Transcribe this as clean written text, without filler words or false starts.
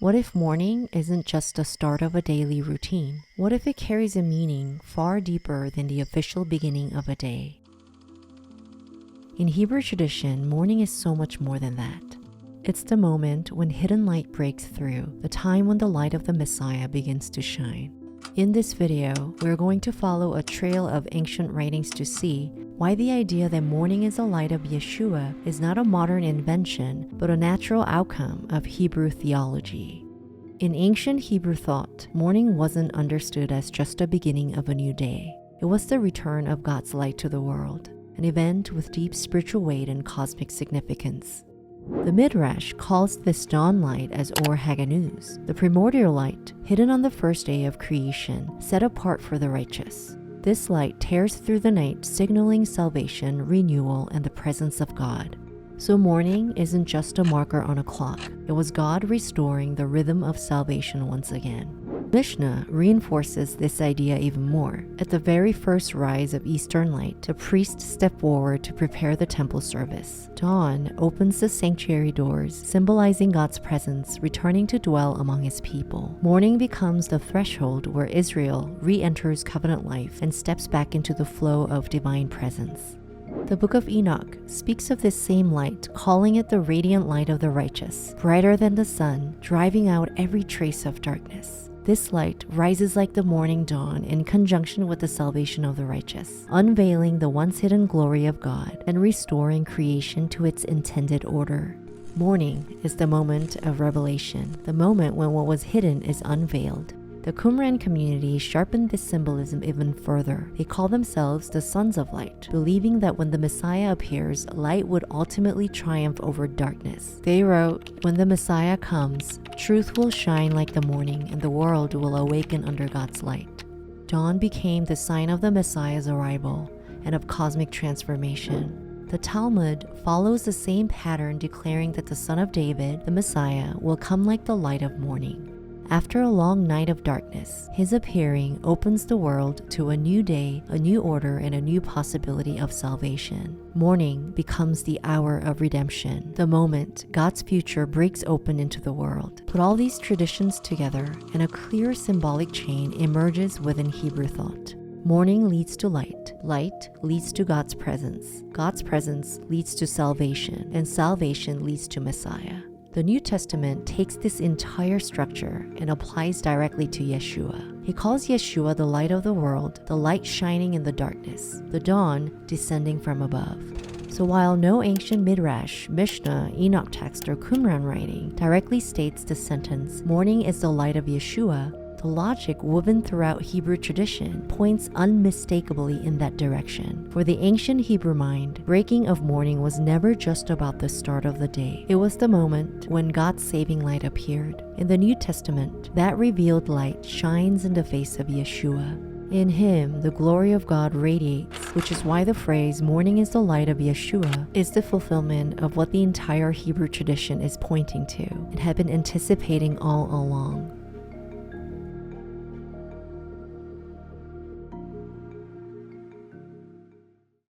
What if morning isn't just the start of a daily routine? What if it carries a meaning far deeper than the official beginning of a day? In Hebrew tradition, morning is so much more than that. It's the moment when hidden light breaks through, the time when the light of the Messiah begins to shine. In this video, we're going to follow a trail of ancient writings to see why the idea that morning is the light of Yeshua is not a modern invention, but a natural outcome of Hebrew theology. In ancient Hebrew thought, morning wasn't understood as just the beginning of a new day. It was the return of God's light to the world, an event with deep spiritual weight and cosmic significance. The Midrash calls this dawn light as Or Haganuz, the primordial light hidden on the first day of creation, set apart for the righteous. This light tears through the night, signaling salvation, renewal, and the presence of God. So morning isn't just a marker on a clock. It was God restoring the rhythm of salvation once again. Mishnah reinforces this idea even more. At the very first rise of Eastern light, the priests step forward to prepare the temple service. Dawn opens the sanctuary doors, symbolizing God's presence returning to dwell among his people. Morning becomes the threshold where Israel re-enters covenant life and steps back into the flow of divine presence. The book of Enoch speaks of this same light, calling it the radiant light of the righteous, brighter than the sun, driving out every trace of darkness. This light rises like the morning dawn in conjunction with the salvation of the righteous, unveiling the once hidden glory of God and restoring creation to its intended order. Morning is the moment of revelation, the moment when what was hidden is unveiled. The Qumran community sharpened this symbolism even further. They call themselves the Sons of Light, believing that when the Messiah appears, light would ultimately triumph over darkness. They wrote, "When the Messiah comes, truth will shine like the morning and the world will awaken under God's light." Dawn became the sign of the Messiah's arrival and of cosmic transformation. The Talmud follows the same pattern, declaring that the Son of David, the Messiah, will come like the light of morning. After a long night of darkness, his appearing opens the world to a new day, a new order, and a new possibility of salvation. Morning becomes the hour of redemption, the moment God's future breaks open into the world. Put all these traditions together, and a clear symbolic chain emerges within Hebrew thought. Morning leads to light. Light leads to God's presence. God's presence leads to salvation, and salvation leads to Messiah. The New Testament takes this entire structure and applies directly to Yeshua. He calls Yeshua the light of the world, the light shining in the darkness, the dawn descending from above. So while no ancient Midrash, Mishnah, Enoch text, or Qumran writing directly states the sentence, "Morning is the light of Yeshua," the logic woven throughout Hebrew tradition points unmistakably in that direction. For the ancient Hebrew mind, breaking of morning was never just about the start of the day. It was the moment when God's saving light appeared. In the New Testament, that revealed light shines in the face of Yeshua. In him, the glory of God radiates, which is why the phrase, "morning is the light of Yeshua," is the fulfillment of what the entire Hebrew tradition is pointing to and had been anticipating all along.